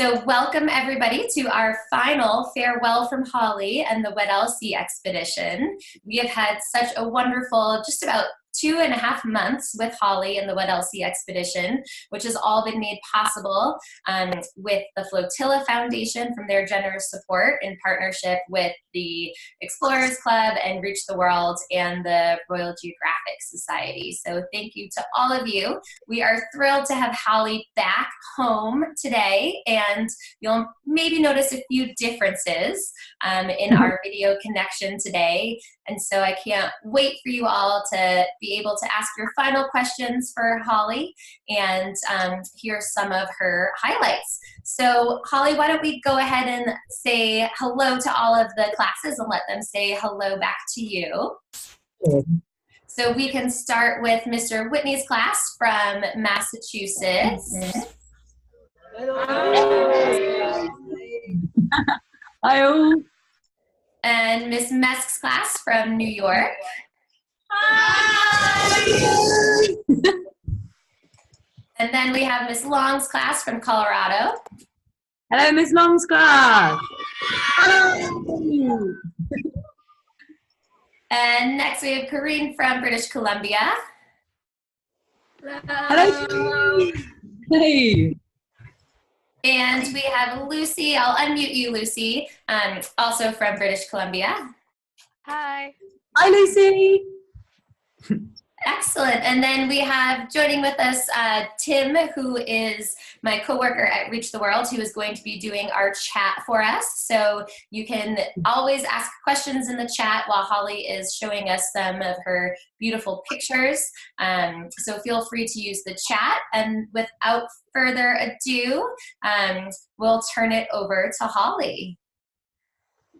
So welcome everybody to our final farewell from Holly and the Weddell Sea Expedition. We have had such a wonderful, just about 2.5 months with Holly and the Weddell Sea Expedition, which has all been made possible with the Flotilla Foundation from their generous support in partnership with the Explorers Club and Reach the World and the Royal Geographic Society. So thank you to all of you. We are thrilled to have Holly back home today, and you'll maybe notice a few differences in our video connection today. And so I can't wait for you all to be able to ask your final questions for Holly and hear some of her highlights. So Holly, why don't we go ahead and say hello to all of the classes and let them say hello back to you. So we can start with Mr. Whitney's class from Massachusetts. Hello. Hi. And Miss Mesk's class from New York. Hi. And then we have Miss Long's class from Colorado. Hello, Miss Long's class. And next we have Karine from British Columbia. Hello. Hey. And we have Lucy. I'll unmute you, Lucy, also from British Columbia. Hi. Hi, Lucy. Excellent. And then we have joining with us Tim, who is my coworker at Reach the World, who is going to be doing our chat for us. So you can always ask questions in the chat while Holly is showing us some of her beautiful pictures. So feel free to use the chat. And without further ado, we'll turn it over to Holly.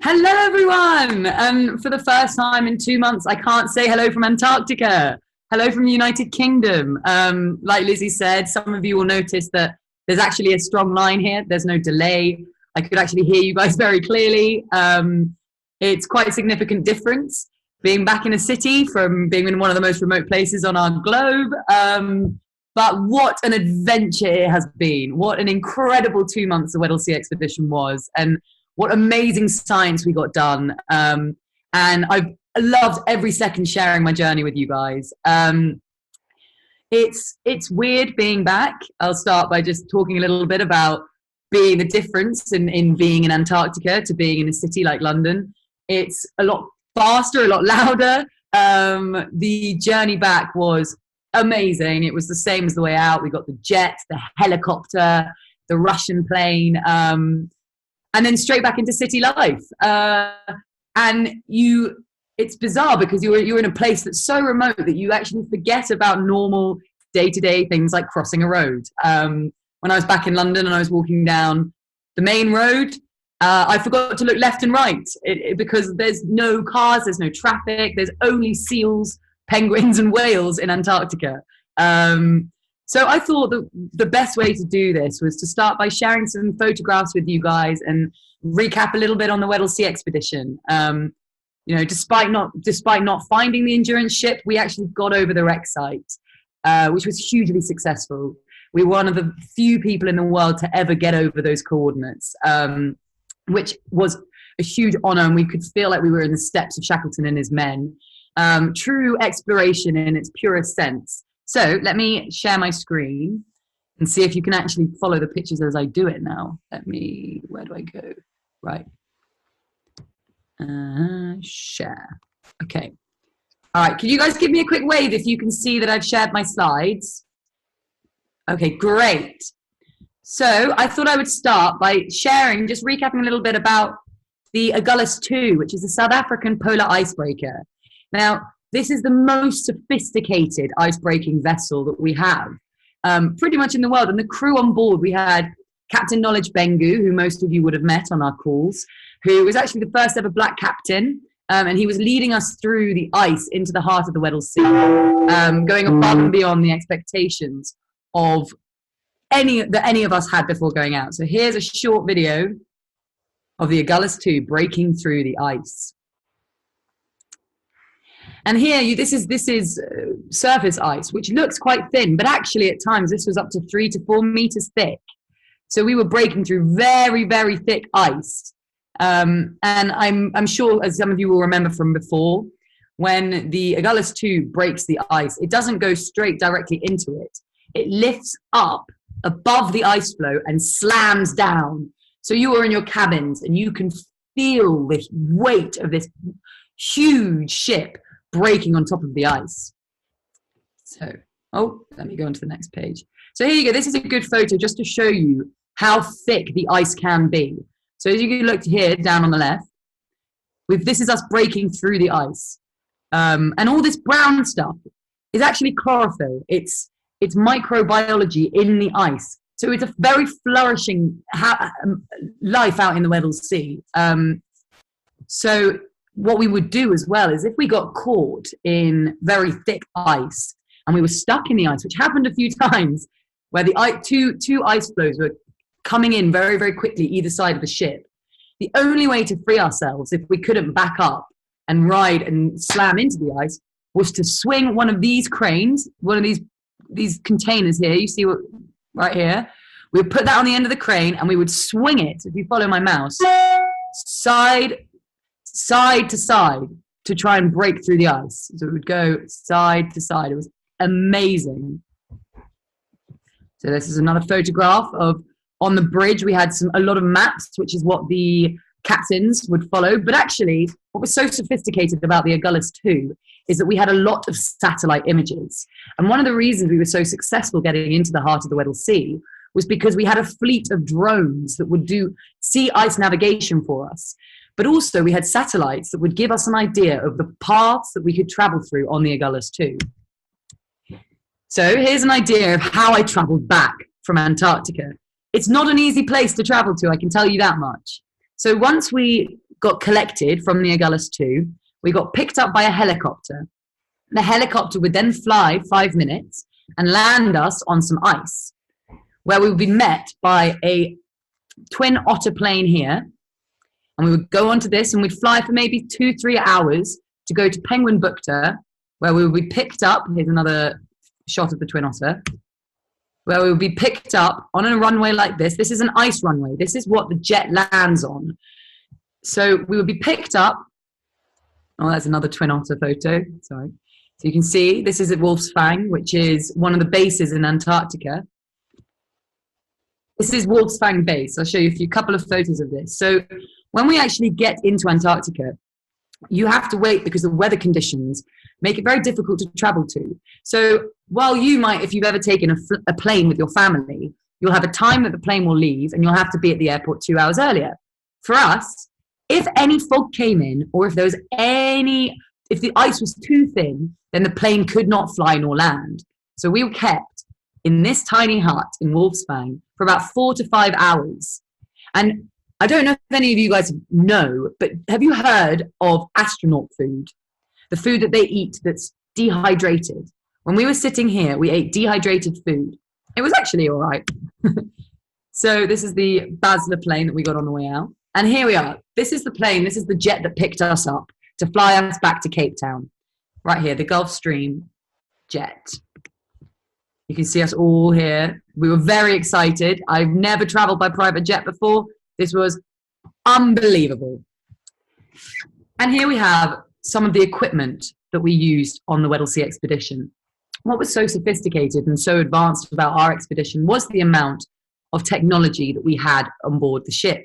Hello, everyone. For the first time in 2 months, I can't say hello from Antarctica. Hello from the United Kingdom. Like Lizzie said, some of you will notice that there's actually a strong line here. There's no delay. I could actually hear you guys very clearly. It's quite a significant difference being back in a city from being in one of the most remote places on our globe. But what an adventure it has been. What an incredible 2 months the Weddell Sea Expedition was. And what amazing science we got done. And I've loved every second sharing my journey with you guys. It's weird being back. I'll start by just talking a little bit about being the difference in being in Antarctica to being in a city like London. It's a lot faster, a lot louder. The journey back was amazing. It was the same as the way out. We got the jet, the helicopter, the Russian plane, and then straight back into city life. It's bizarre because you're in a place that's so remote that you actually forget about normal day-to-day things like crossing a road. When I was back in London and I was walking down the main road, I forgot to look left and right because there's no cars, there's no traffic, there's only seals, penguins and whales in Antarctica. So I thought that the best way to do this was to start by sharing some photographs with you guys and recap a little bit on the Weddell Sea Expedition. You know, despite not finding the endurance ship, we actually got over the wreck site, which was hugely successful. We were one of the few people in the world to ever get over those coordinates, which was a huge honor, and we could feel like we were in the steps of Shackleton and his men. True exploration in its purest sense. So let me share my screen and see if you can actually follow the pictures as I do it now. Where do I go? Right. Share. Okay. All right. Can you guys give me a quick wave if you can see that I've shared my slides? Okay, great. So I thought I would start by sharing, just recapping a little bit about the Agulhas 2, which is a South African polar icebreaker. Now, this is the most sophisticated icebreaking vessel that we have pretty much in the world. And the crew on board, we had Captain Knowledge Bengu, who most of you would have met on our calls, who was actually the first ever black captain. And he was leading us through the ice into the heart of the Weddell Sea, going above and beyond the expectations of any of us had before going out. So here's a short video of the Agulhas 2 breaking through the ice. And here, this is surface ice, which looks quite thin, but actually at times this was up to 3 to 4 meters thick. So we were breaking through very, very thick ice. And I'm sure, as some of you will remember from before, when the Agulhas 2 breaks the ice, it doesn't go straight directly into it. It lifts up above the ice floe and slams down. So you are in your cabins and you can feel the weight of this huge ship breaking on top of the ice. So, let me go on to the next page. So here you go. This is a good photo just to show you how thick the ice can be. So as you can look here, down on the left, this is us breaking through the ice. And all this brown stuff is actually chlorophyll. It's microbiology in the ice. So it's a very flourishing life out in the Weddell Sea. So what we would do as well is if we got caught in very thick ice and we were stuck in the ice, which happened a few times, where the two ice floes were coming in very, very quickly either side of the ship, the only way to free ourselves if we couldn't back up and ride and slam into the ice was to swing one of these cranes, one of these containers here. You see what right here? We would put that on the end of the crane and we would swing it, if you follow my mouse, side to side to try and break through the ice. So it would go side to side. It was amazing. So this is another photograph of, on the bridge, we had a lot of maps, which is what the captains would follow. But actually, what was so sophisticated about the Agulhas 2 is that we had a lot of satellite images. And one of the reasons we were so successful getting into the heart of the Weddell Sea was because we had a fleet of drones that would do sea ice navigation for us. But also we had satellites that would give us an idea of the paths that we could travel through on the Agulhas 2. So here's an idea of how I traveled back from Antarctica. It's not an easy place to travel to, I can tell you that much. So once we got collected from the Agulhas 2, we got picked up by a helicopter. The helicopter would then fly 5 minutes and land us on some ice, where we would be met by a twin otter plane here. And we would go onto this and we'd fly for maybe 2-3 hours to go to Penguin Bukta, where we would be picked up. Here's another shot of the twin otter, where we would be picked up on a runway like this. This is an ice runway. This is what the jet lands on. So we would be picked up. Oh, that's another twin otter photo. Sorry. So you can see this is at Wolf's Fang, which is one of the bases in Antarctica. This is Wolf's Fang base. I'll show you a couple of photos of this. So when we actually get into Antarctica, you have to wait because the weather conditions make it very difficult to travel to. So while you might, if you've ever taken a plane with your family, you'll have a time that the plane will leave and you'll have to be at the airport 2 hours earlier. For us, if any fog came in or if the ice was too thin, then the plane could not fly nor land. So we were kept in this tiny hut in Wolf's Fang for about 4 to 5 hours. And I don't know if any of you guys know, but have you heard of astronaut food? The food that they eat that's dehydrated. When we were sitting here, we ate dehydrated food. It was actually all right. So this is the Basler plane that we got on the way out. And here we are. This is the plane. This is the jet that picked us up to fly us back to Cape Town. Right here, the Gulfstream jet. You can see us all here. We were very excited. I've never traveled by private jet before. This was unbelievable. And here we have some of the equipment that we used on the Weddell Sea Expedition. What was so sophisticated and so advanced about our expedition was the amount of technology that we had on board the ship.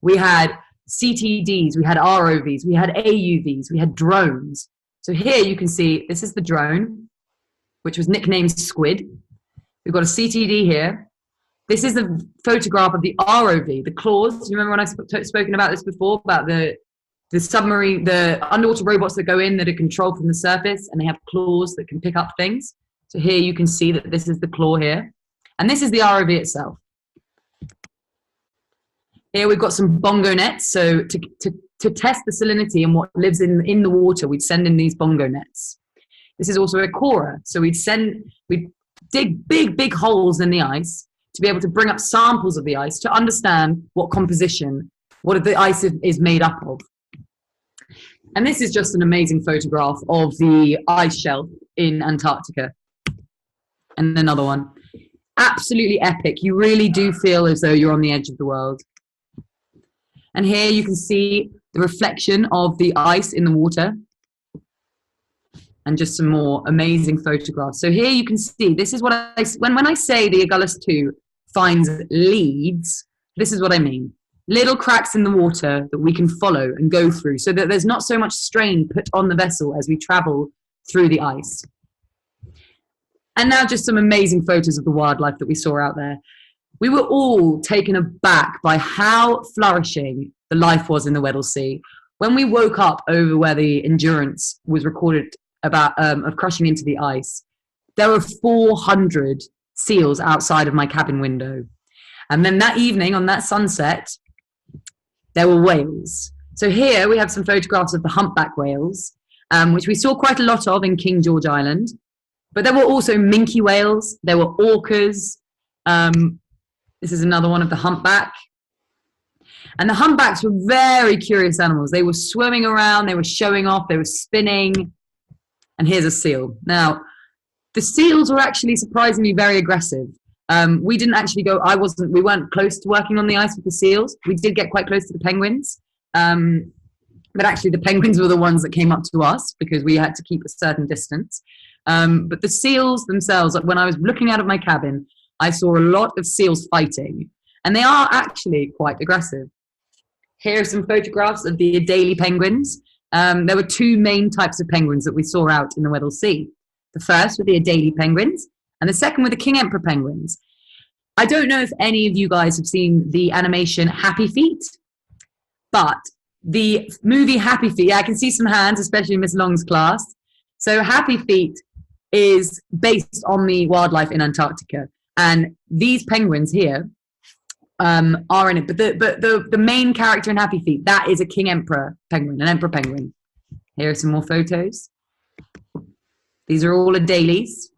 We had CTDs, we had ROVs, we had AUVs, we had drones. So here you can see, this is the drone, which was nicknamed Squid. We've got a CTD here. This is a photograph of the ROV, the claws. You remember when I've spoken about this before, about the submarine, the underwater robots that go in that are controlled from the surface and they have claws that can pick up things. So here you can see that this is the claw here. And this is the ROV itself. Here we've got some bongo nets. So to test the salinity and what lives in the water, we'd send in these bongo nets. This is also a corer. So we'd dig big holes in the ice to be able to bring up samples of the ice to understand what composition, what the ice is made up of. And this is just an amazing photograph of the ice shelf in Antarctica. And another one. absolutely epic. You really do feel as though you're on the edge of the world. And here you can see the reflection of the ice in the water, and just some more amazing photographs. So here you can see, this is what when I say the Agulhas 2 finds leads, this is what I mean. Little cracks in the water that we can follow and go through, so that there's not so much strain put on the vessel as we travel through the ice. And now just some amazing photos of the wildlife that we saw out there. We were all taken aback by how flourishing the life was in the Weddell Sea. When we woke up over where the Endurance was recorded about of crushing into the ice, there were 400 seals outside of my cabin window. And then that evening on that sunset, there were whales. So here we have some photographs of the humpback whales, which we saw quite a lot of in King George Island. But there were also minke whales, there were orcas. This is another one of the humpback. And the humpbacks were very curious animals. They were swimming around, they were showing off, they were spinning. And here's a seal. Now, the seals were actually surprisingly very aggressive. We didn't actually go, we weren't close to working on the ice with the seals. We did get quite close to the penguins. But actually the penguins were the ones that came up to us because we had to keep a certain distance. But the seals themselves, when I was looking out of my cabin, I saw a lot of seals fighting, and they are actually quite aggressive. Here are some photographs of the Adelie penguins. There were two main types of penguins that we saw out in the Weddell Sea. The first were the Adelie penguins, and the second were the King Emperor penguins. I don't know if any of you guys have seen the animation Happy Feet, but the movie Happy Feet, I can see some hands, especially in Miss Long's class. So Happy Feet is based on the wildlife in Antarctica. And these penguins here are in it. But the main character in Happy Feet, that is a King Emperor penguin, an Emperor penguin. Here are some more photos. These are all Adelies.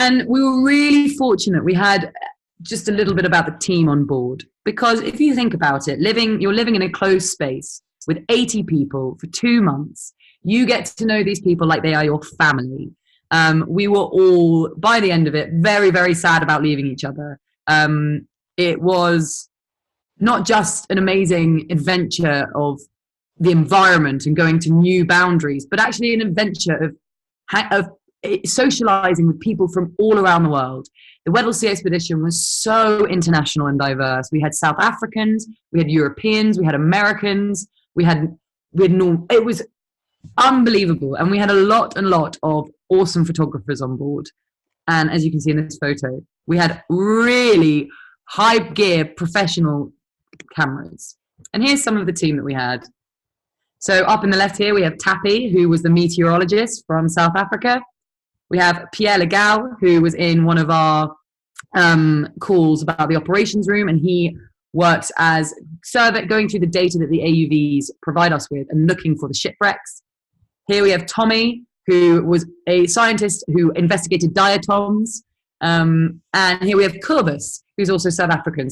And we were really fortunate. We had just a little bit about the team on board. Because if you think about it, you're living in a closed space with 80 people for 2 months. You get to know these people like they are your family. We were all, by the end of it, very, very sad about leaving each other. It was not just an amazing adventure of the environment and going to new boundaries, but actually an adventure of socializing with people from all around the world. The Weddell Sea Expedition was so international and diverse. We had South Africans, we had Europeans, we had Americans, it was unbelievable. And we had a lot of awesome photographers on board. And as you can see in this photo, we had really high gear professional cameras. And here's some of the team that we had. So up in the left here, we have Tappy, who was the meteorologist from South Africa. We have Pierre Legal, who was in one of our calls about the operations room, and he works as going through the data that the AUVs provide us with and looking for the shipwrecks. Here we have Tommy, who was a scientist who investigated diatoms. And here we have Kurbus, who's also South African.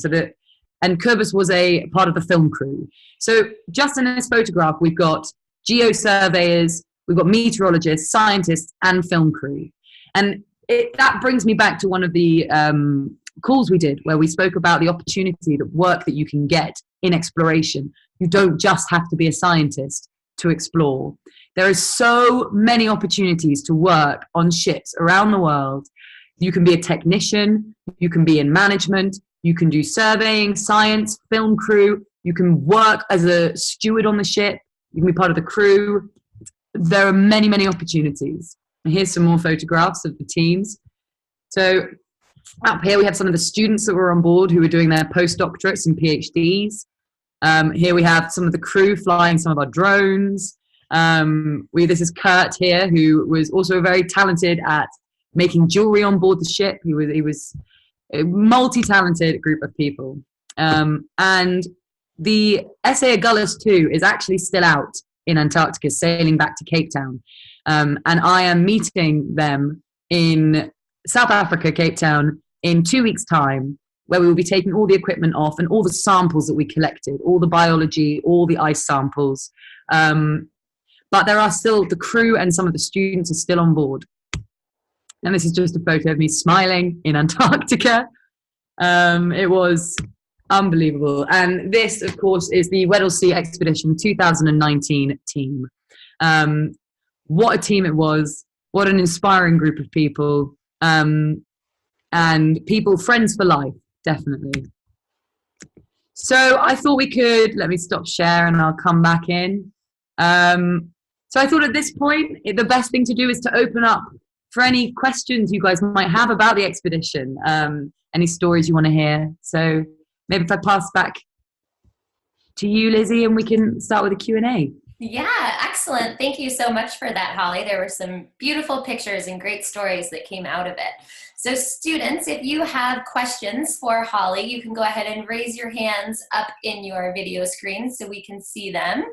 And Kurbus was a part of the film crew. So just in this photograph, we've got geo-surveyors, we've got meteorologists, scientists, and film crew. And that brings me back to one of the calls we did where we spoke about the opportunity, the work that you can get in exploration. You don't just have to be a scientist to explore. There are so many opportunities to work on ships around the world. You can be a technician, you can be in management, you can do surveying, science, film crew, you can work as a steward on the ship, you can be part of the crew. There are many, many opportunities. And here's some more photographs of the teams. So up here we have some of the students that were on board who were doing their postdoctorates and PhDs. Here we have some of the crew flying some of our drones. This is Kurt here, who was also very talented at making jewelry on board the ship. He was a multi-talented group of people. And the SA Agulhas 2 is actually still out in Antarctica, sailing back to Cape Town. And I am meeting them in South Africa, Cape Town, in 2 weeks' time, where we will be taking all the equipment off and all the samples that we collected, all the biology, all the ice samples. But there are still, the crew and some of the students are still on board. And this is just a photo of me smiling in Antarctica. It was unbelievable. And this, of course, is the Weddell Sea Expedition 2019 team. What a team it was. What an inspiring group of people. And people, friends for life, definitely. So I thought we could, let me stop share and I'll come back in. So I thought at this point, the best thing to do is to open up for any questions you guys might have about the expedition, any stories you want to hear. So maybe if I pass back to you, Lizzie, and we can start with a Q&A. Yeah, excellent. Thank you so much for that, Holly. There were some beautiful pictures and great stories that came out of it. So students, if you have questions for Holly, you can go ahead and raise your hands up in your video screen so we can see them.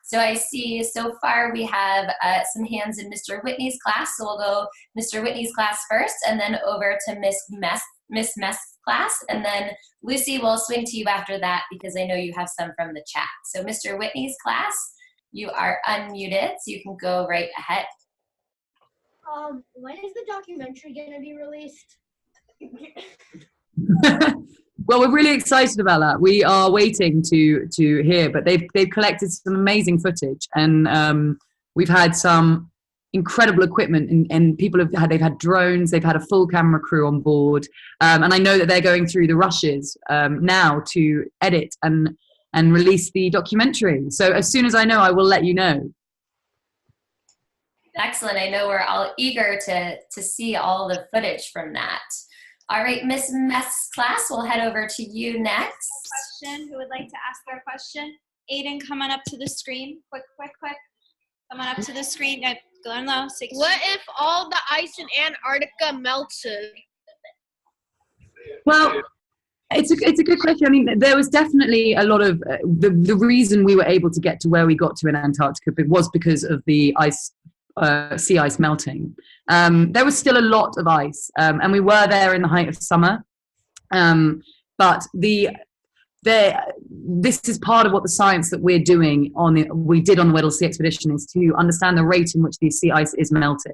So I see so far we have some hands in Mr. Whitney's class. So we'll go Mr. Whitney's class first and then over to Miss Mess's class. And then Lucy, will swing to you after that because I know you have some from the chat. So Mr. Whitney's class, you are unmuted, so you can go right ahead. When is the documentary going to be released? Well, we're really excited about that. We are waiting to hear, but they've collected some amazing footage, and we've had some incredible equipment, and people they've had drones, they've had a full camera crew on board, and I know that they're going through the rushes now to edit and release the documentary. So as soon as I know, I will let you know. Excellent. I know we're all eager to see all the footage from that. All right, Miss Mess class, we'll head over to you next. Question, who would like to ask their question? Aiden, come on up to the screen. Quick. Come on up to the screen. Go on low. 16. What if all the ice in Antarctica melted? Well, it's a good question. I mean, there was definitely a lot of the reason we were able to get to where we got to in Antarctica was because of the sea ice melting. There was still a lot of ice, and we were there in the height of summer. But this is part of what the science that we're doing we did on the Weddell Sea Expedition is to understand the rate in which the sea ice is melting.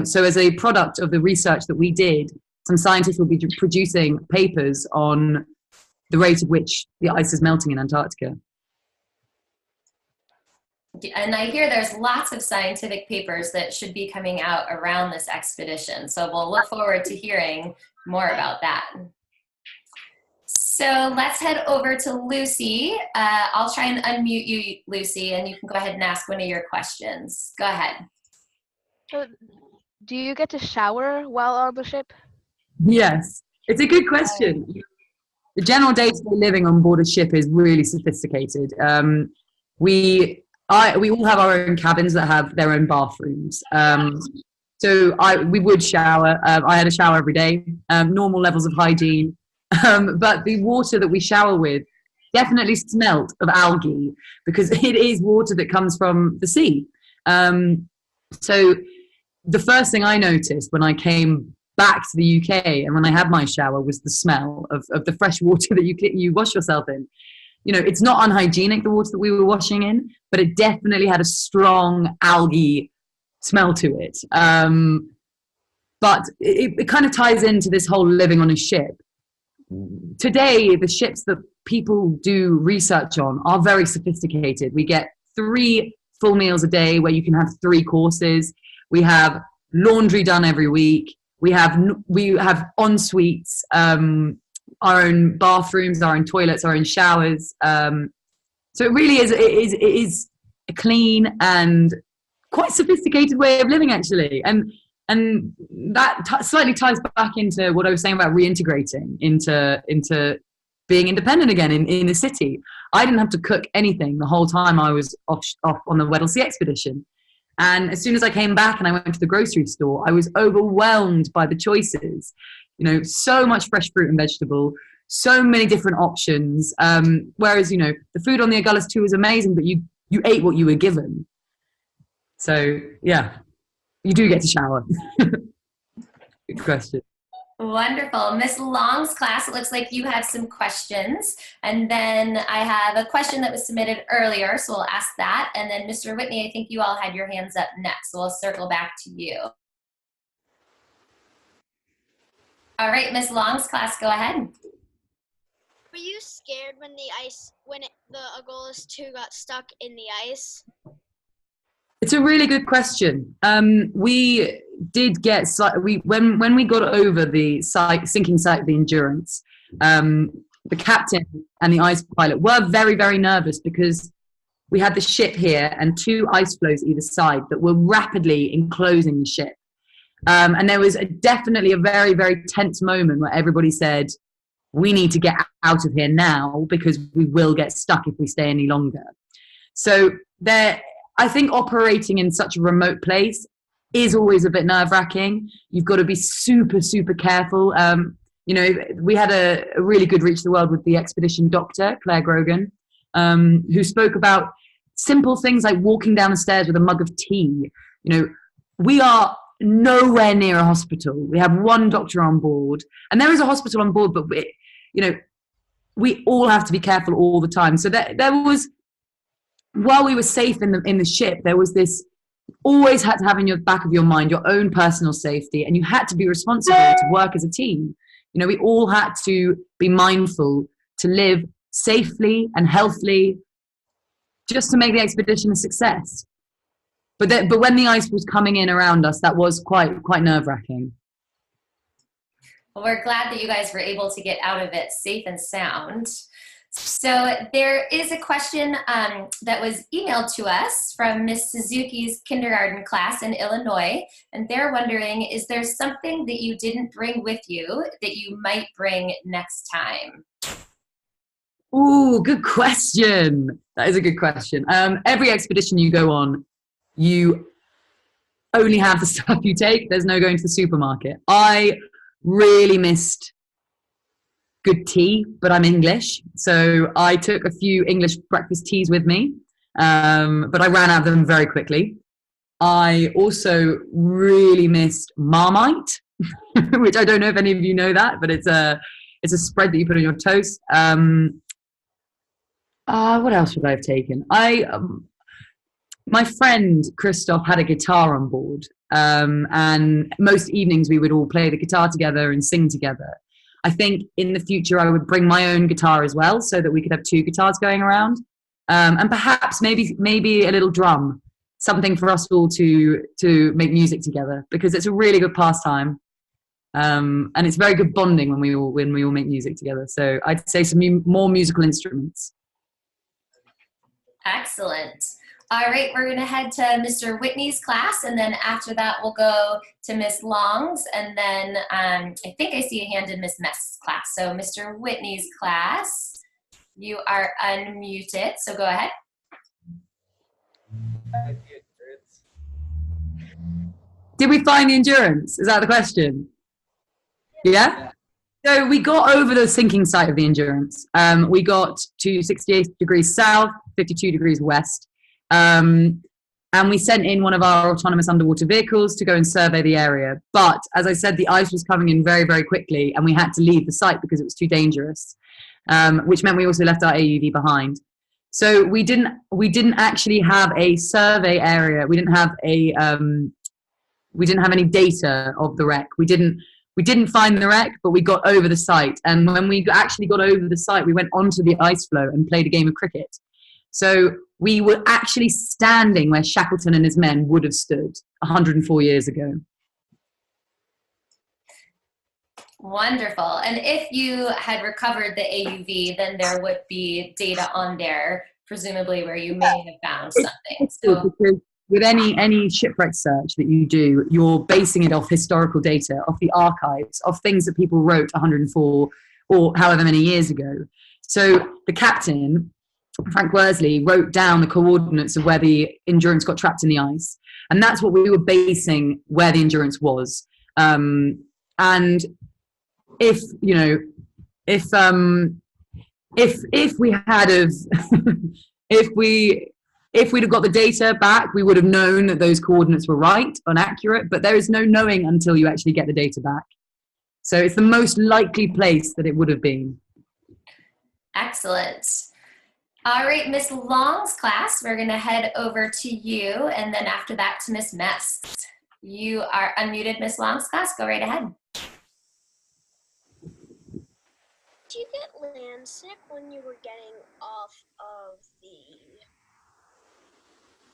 So as a product of the research that we did, some scientists will be producing papers on the rate at which the ice is melting in Antarctica. And I hear there's lots of scientific papers that should be coming out around this expedition. So we'll look forward to hearing more about that. So let's head over to Lucy. I'll try and unmute you, Lucy, and you can go ahead and ask one of your questions. Go ahead. So, do you get to shower while on the ship? Yes, it's a good question. The general day-to-day living on board a ship is really sophisticated. We all have our own cabins that have their own bathrooms. So we would shower. I had a shower every day, normal levels of hygiene. But the water that we shower with definitely smelt of algae because it is water that comes from the sea. So the first thing I noticed when I came back to the UK and when I had my shower was the smell of the fresh water that you wash yourself in. You know, it's not unhygienic, the water that we were washing in, but it definitely had a strong algae smell to it. But it kind of ties into this whole living on a ship. Today, the ships that people do research on are very sophisticated. We get 3 full meals a day where you can have 3 courses. We have laundry done every week. We have en-suites, our own bathrooms, our own toilets, our own showers. So it really is a clean and quite sophisticated way of living, actually. And that slightly ties back into what I was saying about reintegrating into being independent again in the city. I didn't have to cook anything the whole time I was off on the Weddell Sea Expedition. And as soon as I came back and I went to the grocery store, I was overwhelmed by the choices. You know, so much fresh fruit and vegetable, so many different options. Whereas, you know, the food on the Agulhas too was amazing, but you ate what you were given. So, yeah, you do get to shower. Good question. Wonderful. Miss Long's class, it looks like you have some questions. And then I have a question that was submitted earlier, so we'll ask that. And then Mr. Whitney, I think you all had your hands up next, so we'll circle back to you. All right, Miss Long's class, go ahead. Were you scared when the Agulhas 2 got stuck in the ice? It's a really good question. We did get when we got over the sinking site of the Endurance, the captain and the ice pilot were very, very nervous because we had the ship here and 2 ice floes either side that were rapidly enclosing the ship. And there was definitely a very, very tense moment where everybody said, we need to get out of here now because we will get stuck if we stay any longer. So I think operating in such a remote place is always a bit nerve-wracking. You've got to be super, super careful. We had a really good Reach the World with the expedition doctor, Claire Grogan, who spoke about simple things like walking down the stairs with a mug of tea. We are nowhere near a hospital. We have 1 doctor on board, and there is a hospital on board, but we all have to be careful all the time. So there was, while we were safe in the ship, there was this, always had to have in your back of your mind your own personal safety, and you had to be responsible to work as a team. We all had to be mindful to live safely and healthily just to make the expedition a success. But when the ice was coming in around us, that was quite nerve-wracking. Well, we're glad that you guys were able to get out of it safe and sound. So there is a question that was emailed to us from Miss Suzuki's kindergarten class in Illinois, and they're wondering, is there something that you didn't bring with you that you might bring next time? Ooh, good question. That is a good question. Every expedition you go on, you only have the stuff you take. There's no going to the supermarket. I really missed good tea, but I'm English, so I took a few English breakfast teas with me, but I ran out of them very quickly. I also really missed Marmite, which I don't know if any of you know that, but it's a spread that you put on your toast. What else would I have taken? My friend Christoph had a guitar on board, and most evenings we would all play the guitar together and sing together. I think in the future I would bring my own guitar as well, so that we could have 2 guitars going around, and perhaps maybe a little drum, something for us all to make music together, because it's a really good pastime, and it's very good bonding when we all make music together. So I'd say some more musical instruments. Excellent. All right, we're going to head to Mr. Whitney's class, and then after that we'll go to Miss Long's, and then I think I see a hand in Miss Mess's class. So Mr. Whitney's class, you are unmuted, so go ahead. Did we find the Endurance? Is that the question? Yeah? So we got over the sinking site of the Endurance. We got to 68 degrees south, 52 degrees west. And we sent in one of our autonomous underwater vehicles to go and survey the area. But as I said, the ice was coming in very, very quickly, and we had to leave the site because it was too dangerous, which meant we also left our AUV behind. So we didn't actually have a survey area. We didn't have any data of the wreck. We didn't find the wreck, but we got over the site. And when we actually got over the site, we went onto the ice floe and played a game of cricket. So we were actually standing where Shackleton and his men would have stood 104 years ago. Wonderful. And if you had recovered the AUV, then there would be data on there, presumably where you may have found something. So, because with any shipwreck search that you do, you're basing it off historical data, off the archives, of things that people wrote 104 or however many years ago. So the captain, Frank Worsley, wrote down the coordinates of where the Endurance got trapped in the ice, and that's what we were basing where the Endurance was. And if we had have if we'd have got the data back, we would have known that those coordinates were right and accurate, but there is no knowing until you actually get the data back. So it's the most likely place that it would have been. excellent. All right, Miss Long's class, we're going to head over to you, and then after that to Miss Mess. You are unmuted, Miss Long's class. Go right ahead. Did you get land sick when you were getting off of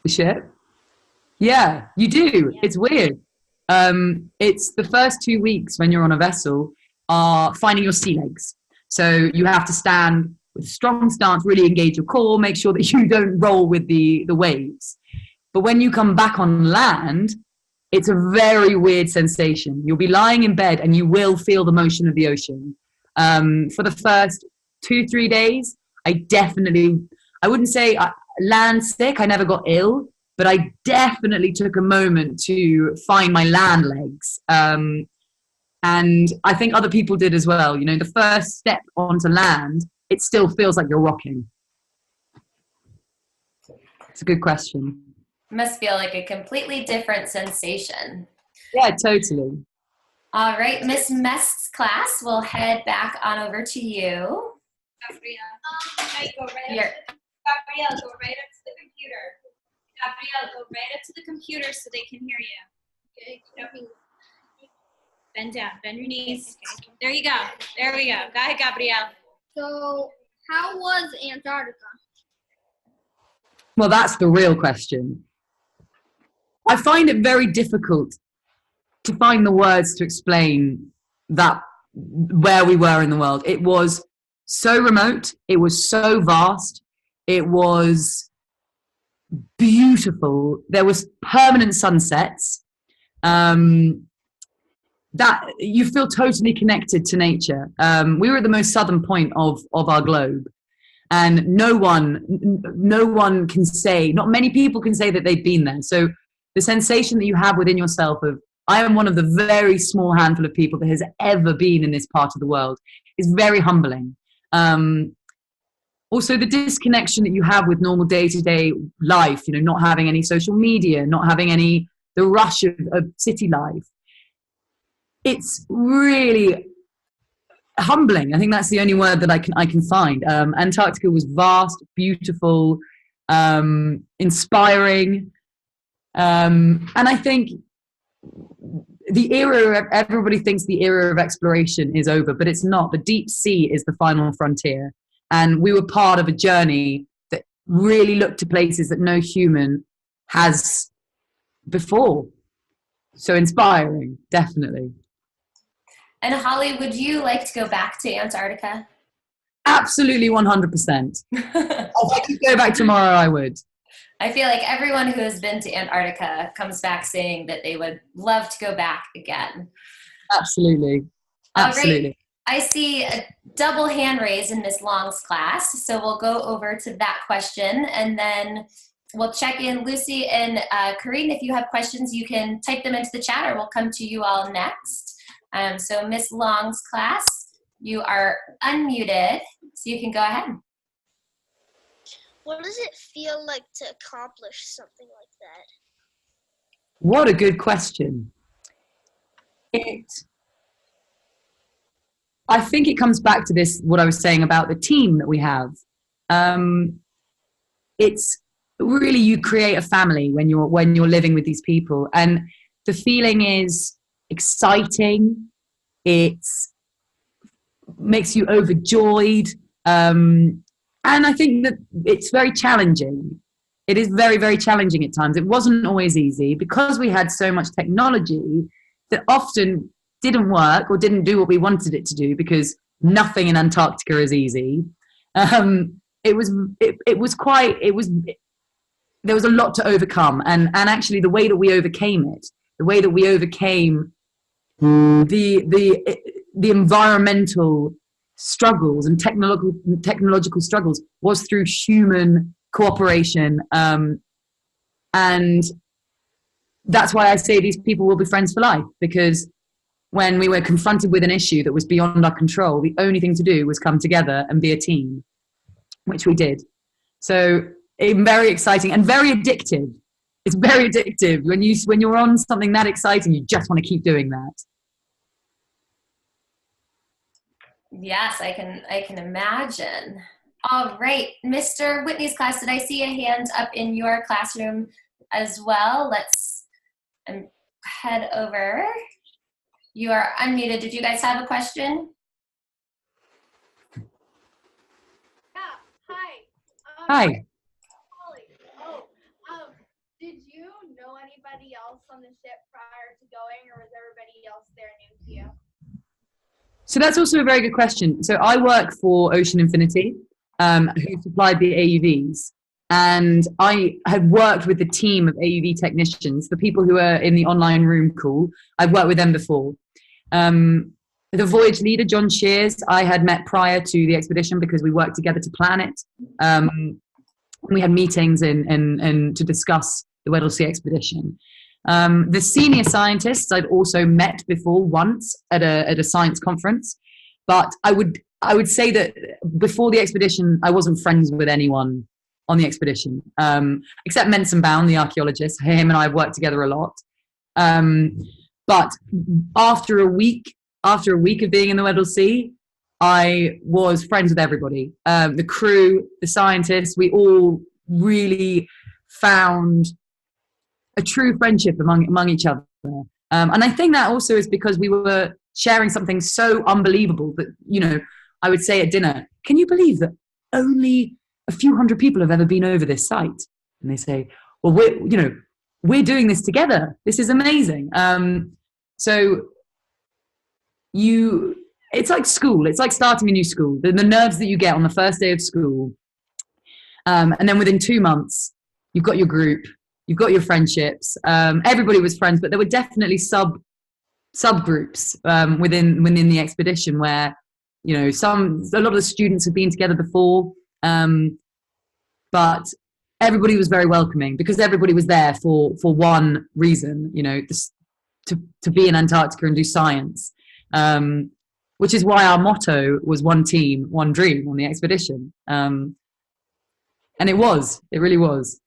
The ship? Yeah, you do. Yeah. It's weird. It's the first 2 weeks when you're on a vessel are finding your sea legs. So you have to stand with a strong stance, really engage your core, make sure that you don't roll with the waves. But when you come back on land, it's a very weird sensation. You'll be lying in bed and you will feel the motion of the ocean. For the first 2-3 days, I wouldn't say land sick, I never got ill, but I definitely took a moment to find my land legs. And I think other people did as well. You know, the first step onto land, it still feels like you're rocking. It's a good question. Must feel like a completely different sensation. Yeah, totally. All right, Miss Mest's class, we'll head back on over to you. Gabrielle, go right up to the computer. Gabrielle, go right up to the computer so they can hear you. Okay. Bend down, bend your knees. There you go. There we go. Go ahead, Gabrielle. So, how was Antarctica? Well, that's the real question. I find it very difficult to find the words to explain that where we were in the world. It was so remote. It was so vast. It was beautiful. There was permanent sunsets. That you feel totally connected to nature. We were at the most southern point of our globe, and no one can say, not many people can say that they've been there. So the sensation that you have within yourself of, I am one of the very small handful of people that has ever been in this part of the world, is very humbling. Also, the disconnection that you have with normal day-to-day life, you know, not having any social media, not having the rush of city life. It's really humbling. I think that's the only word that I can find. Antarctica was vast, beautiful, inspiring. And I think the era of, everybody thinks the era of exploration is over, but it's not. The deep sea is the final frontier. And we were part of a journey that really looked to places that no human has before. So inspiring, definitely. And Holly, would you like to go back to Antarctica? Absolutely 100%. If I could go back tomorrow, I would. I feel like everyone who has been to Antarctica comes back saying that they would love to go back again. Absolutely. Absolutely. Right. I see a double hand raise in Miss Long's class, so we'll go over to that question, and then we'll check in. Lucy and Karine, if you have questions, you can type them into the chat, or we'll come to you all next. So Miss Long's class, you are unmuted, so you can go ahead. What does it feel like to accomplish something like that? What a good question. I think it comes back to this, what I was saying about the team that we have. It's really, you create a family when you're living with these people, and the feeling is exciting. It makes you overjoyed. And I think that it's very challenging. It is very, very challenging at times. It wasn't always easy because we had so much technology that often didn't work or didn't do what we wanted it to do, because nothing in Antarctica is easy. There was a lot to overcome, and actually the way that we overcame it, the way that we overcame the environmental struggles and technological struggles was through human cooperation, and that's why I say these people will be friends for life, because when we were confronted with an issue that was beyond our control, the only thing to do was come together and be a team, which we did. So it's very exciting and very addictive. It's very addictive. When you're on something that exciting, you just want to keep doing that. Yes, I can imagine. All right, Mr. Whitney's class, did I see a hand up in your classroom as well? Let's head over. You are unmuted. Did you guys have a question? Hi. Holly. Did you know anybody else on the ship prior to going, or was everybody else there new to you? So that's also a very good question. So I work for Ocean Infinity, who supplied the AUVs. And I had worked with the team of AUV technicians, the people who are in the online room call. I've worked with them before. The voyage leader, John Shears, I had met prior to the expedition because we worked together to plan it. We had meetings and to discuss the Weddell Sea Expedition. The senior scientists I'd also met before once at a science conference, but I would say that before the expedition, I wasn't friends with anyone on the expedition, except Menson Bound, the archaeologist. Him and I have worked together a lot. But after a week of being in the Weddell Sea, I was friends with everybody. The crew, the scientists, we all really found a true friendship among each other. And I think that also is because we were sharing something so unbelievable that, you know, I would say at dinner, can you believe that only a few hundred people have ever been over this site? And they say, well, we're doing this together. This is amazing. So it's like school. It's like starting a new school. The nerves that you get on the first day of school. And then within 2 months, you've got your group, you've got your friendships. Everybody was friends, but there were definitely subgroups within the expedition where, you know, a lot of the students had been together before, but everybody was very welcoming because everybody was there for one reason, you know, to be in Antarctica and do science, which is why our motto was one team, one dream on the expedition. And it really was.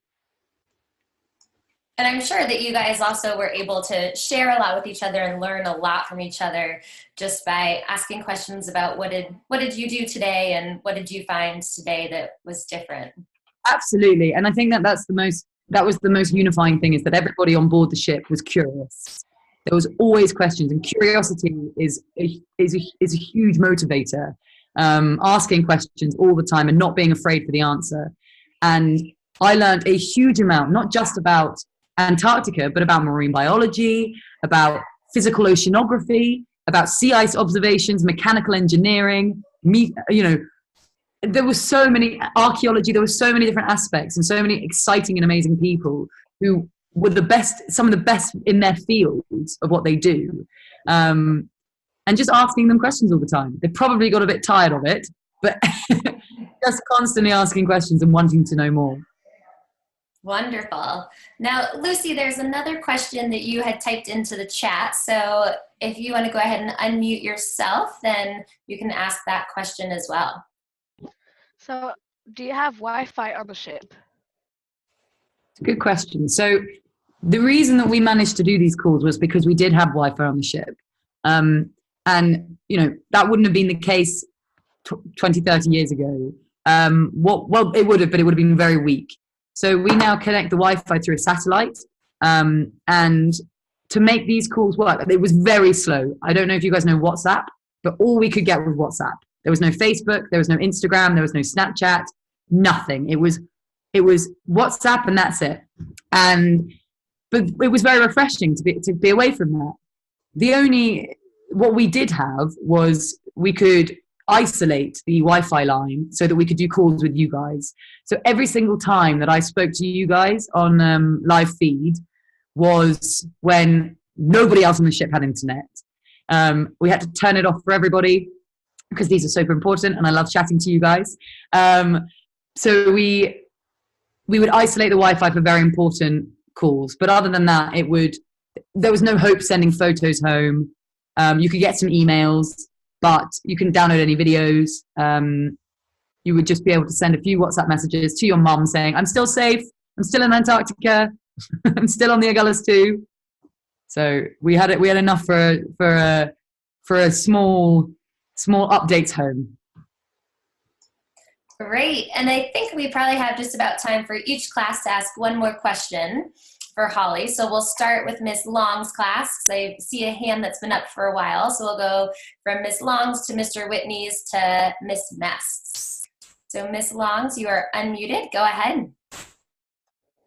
And I'm sure that you guys also were able to share a lot with each other and learn a lot from each other just by asking questions about what did you do today and what did you find today that was different? Absolutely. And I think that was the most unifying thing, is that everybody on board the ship was curious. There was always questions, and curiosity is a huge motivator. Asking questions all the time and not being afraid for the answer. And I learned a huge amount, not just about Antarctica, but about marine biology, about physical oceanography, about sea ice observations, mechanical engineering, there was so many archaeology, there were so many different aspects and so many exciting and amazing people who were some of the best in their fields of what they do. And just asking them questions all the time. They probably got a bit tired of it, but just constantly asking questions and wanting to know more. Wonderful. Now, Lucy, there's another question that you had typed into the chat. So if you want to go ahead and unmute yourself, then you can ask that question as well. So, do you have Wi-Fi on the ship? Good question. So the reason that we managed to do these calls was because we did have Wi-Fi on the ship. And, you know, that wouldn't have been the case 20, 30 years ago. Well, it would have, but it would have been very weak. So we now connect the Wi-Fi through a satellite. And to make these calls work, it was very slow. I don't know if you guys know WhatsApp, but all we could get was WhatsApp. There was no Facebook, there was no Instagram, there was no Snapchat, nothing. It was WhatsApp and that's it. But it was very refreshing to be away from that. What we did have was we could isolate the Wi-Fi line so that we could do calls with you guys. So every single time that I spoke to you guys on live feed was when nobody else on the ship had internet. We had to turn it off for everybody because these are super important and I love chatting to you guys. So we would isolate the Wi-Fi for very important calls. But other than that, there was no hope sending photos home. You could get some emails, but you couldn't download any videos. You would just be able to send a few WhatsApp messages to your mum saying, I'm still safe, I'm still in Antarctica, I'm still on the Agulhas too. So we had enough for a small updates home. Great. And I think we probably have just about time for each class to ask one more question for Holly. So we'll start with Miss Long's class, because I see a hand that's been up for a while. So we'll go from Miss Long's to Mr. Whitney's to Miss Mest's. So Miss Longs, you are unmuted. Go ahead.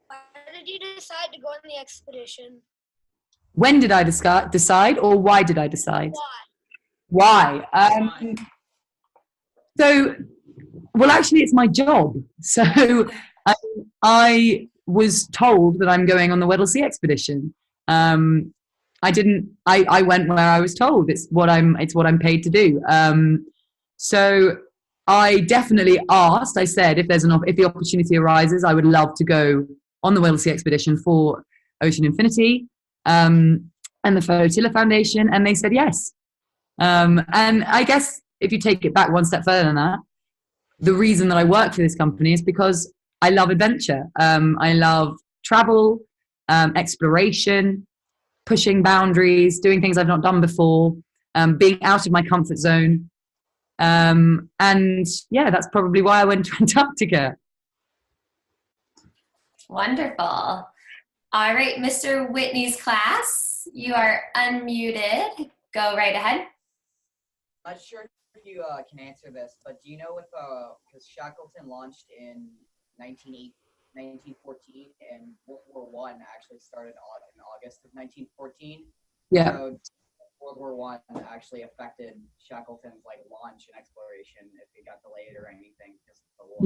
Why did you decide to go on the expedition? When did I decide, or why did I decide? Why? Why? So, well, actually, it's my job. So I was told that I'm going on the Weddell Sea Expedition. I went where I was told. It's what I'm paid to do. So I definitely asked. I said, if the opportunity arises, I would love to go on the Weddell Sea Expedition for Ocean Infinity and the Flotilla Foundation, and they said yes. And I guess if you take it back one step further than that, the reason that I work for this company is because I love adventure. I love travel, exploration, pushing boundaries, doing things I've not done before, being out of my comfort zone. And yeah, that's probably why I went to Antarctica. Wonderful. All right, Mr. Whitney's class, you are unmuted. Go right ahead. Not sure if you can answer this, but do you know if, because Shackleton launched in 1914 and World War I actually started in August of 1914? Yeah. So World War I actually affected Shackleton's launch and exploration if it got delayed or anything because of the war.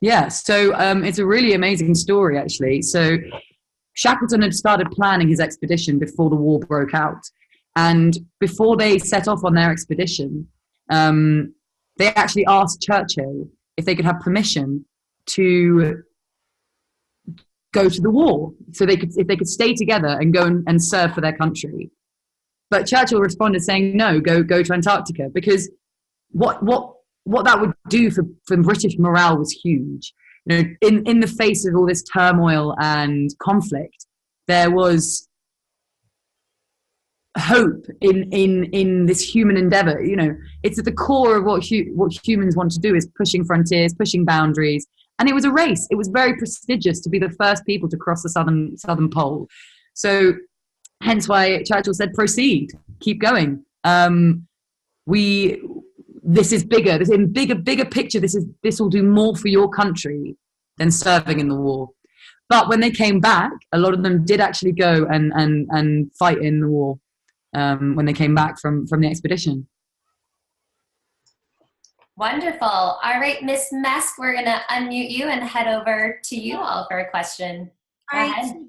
Yeah. So it's a really amazing story, actually. So Shackleton had started planning his expedition before the war broke out. And before they set off on their expedition, they actually asked Churchill if they could have permission to go to the war, so if they could stay together and go and serve for their country. But Churchill responded saying, no, go to Antarctica, because what that would do for British morale was huge. In the face of all this turmoil and conflict, there was hope in this human endeavor. It's at the core of what humans want to do, is pushing frontiers, pushing boundaries. And it was a race. It was very prestigious to be the first people to cross the southern pole. So hence why Churchill said, proceed, keep going. This is bigger. This in bigger picture. This will do more for your country than serving in the war. But when they came back, a lot of them did actually go and fight in the war when they came back from the expedition. Wonderful. All right, Miss Mesk, we're going to unmute you and head over to you all for a question. Go All ahead. right,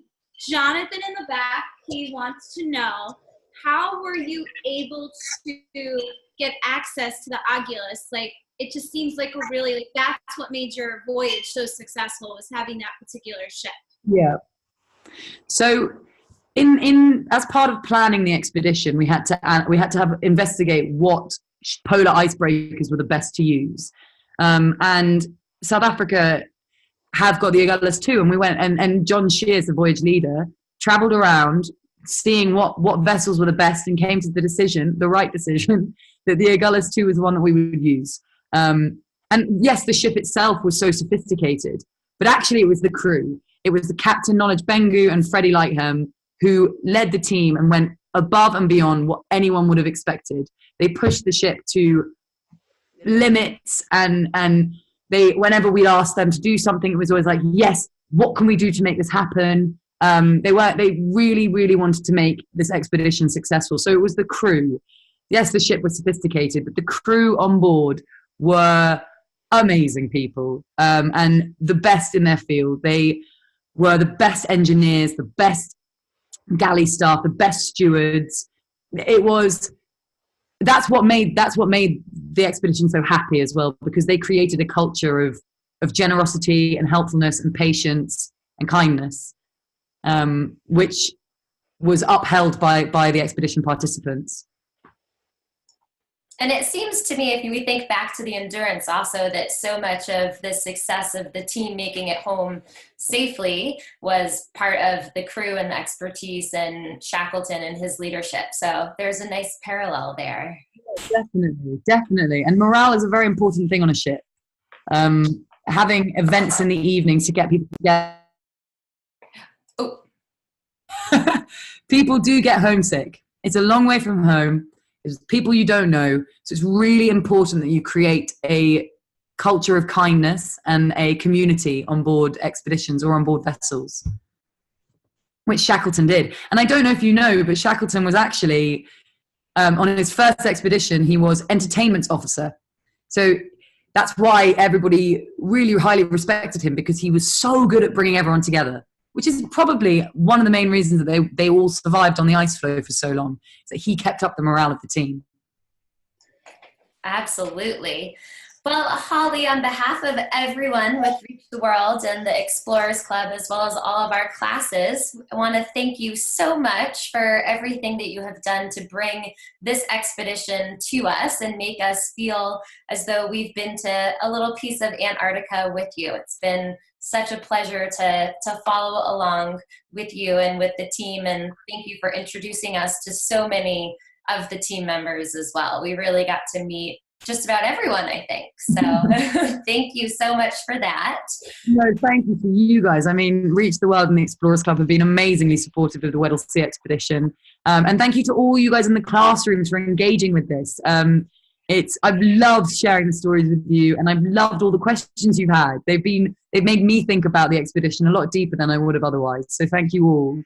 Jonathan in the back, he wants to know, how were you able to get access to the Oculus? It just seems like that's what made your voyage so successful, was having that particular ship. Yeah. So in as part of planning the expedition, we had to investigate what polar icebreakers were the best to use. And South Africa have got the Agulhas too, and we went and John Shears, the voyage leader, traveled around seeing what vessels were the best and came to the right decision, that the Agulhas 2 was the one that we would use. And yes, the ship itself was so sophisticated, but actually it was the crew. It was the Captain Knowledge Bengu and Freddie Lightham who led the team and went above and beyond what anyone would have expected. They pushed the ship to limits, and whenever we asked them to do something, it was always like, yes, what can we do to make this happen? They really, really wanted to make this expedition successful. So it was the crew. Yes, the ship was sophisticated, but the crew on board were amazing people, and the best in their field. They were the best engineers, the best galley staff, the best stewards. That's what made the expedition so happy as well, because they created a culture of generosity and helpfulness and patience and kindness, which was upheld by the expedition participants. And it seems to me, if we think back to the endurance also, that so much of the success of the team making it home safely was part of the crew and the expertise and Shackleton and his leadership. So there's a nice parallel there. Definitely. And morale is a very important thing on a ship. Having events in the evenings to get people together. Oh. People do get homesick. It's a long way from home. It's people you don't know. So it's really important that you create a culture of kindness and a community on board expeditions or on board vessels, which Shackleton did. And I don't know if you know, but Shackleton was actually, on his first expedition, he was entertainment officer. So that's why everybody really highly respected him, because he was so good at bringing everyone together, which is probably one of the main reasons that they all survived on the ice floe for so long, is that he kept up the morale of the team. Absolutely. Well, Holly, on behalf of everyone with Reach the World and the Explorers Club, as well as all of our classes, I want to thank you so much for everything that you have done to bring this expedition to us and make us feel as though we've been to a little piece of Antarctica with you. It's been such a pleasure to follow along with you and with the team, and thank you for introducing us to so many of the team members as well. We really got to meet just about everyone, I think. So thank you so much for that. No, thank you for you guys. I mean, Reach the World and the Explorers Club have been amazingly supportive of the Weddell Sea Expedition. And thank you to all you guys in the classrooms for engaging with this. I've loved sharing the stories with you, and I've loved all the questions you've had. They've made me think about the expedition a lot deeper than I would have otherwise. So thank you all.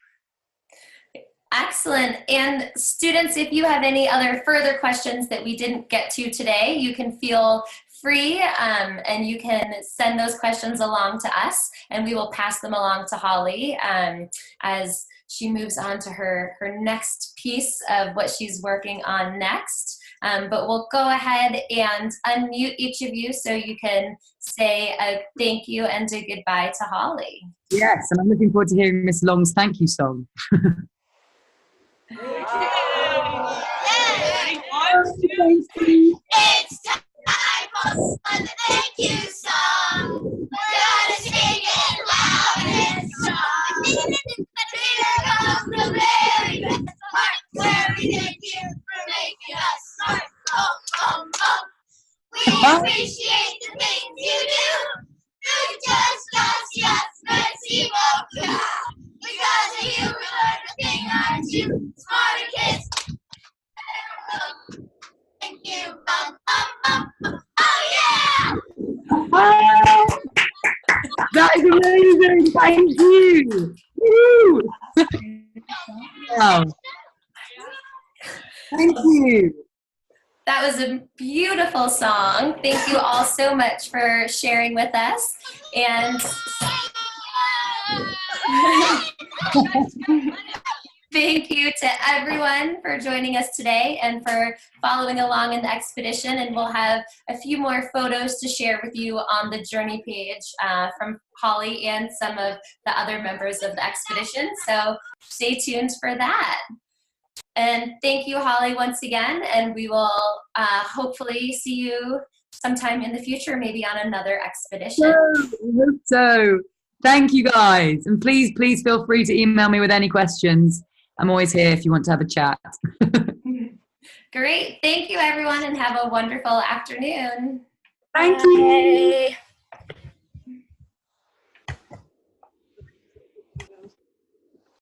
Excellent. And students, if you have any other further questions that we didn't get to today, you can feel free and you can send those questions along to us, and we will pass them along to Holly as she moves on to her next piece of what she's working on next. But we'll go ahead and unmute each of you so you can say a thank you and a goodbye to Holly. Yes, and I'm looking forward to hearing Miss Long's thank you song. It's time for the thank you song. We're gonna sing it loud and strong. Here comes the very best part, where we thank you for making us smart. Oh, oh, oh. We appreciate the things you do. You just us, merci beaucoup. Because of you, we learn a thing or two. Smarter kids. Thank you. Oh, yeah! That is amazing. Thank you. Woo! Wow. Thank you. That was a beautiful song. Thank you all so much for sharing with us. And thank you to everyone for joining us today and for following along in the expedition. And we'll have a few more photos to share with you on the journey page from Holly and some of the other members of the expedition. So stay tuned for that. And thank you, Holly, once again. And we will hopefully see you sometime in the future, maybe on another expedition. I hope so. Thank you, guys. And please feel free to email me with any questions. I'm always here if you want to have a chat. Great. Thank you, everyone, and have a wonderful afternoon. Thank you.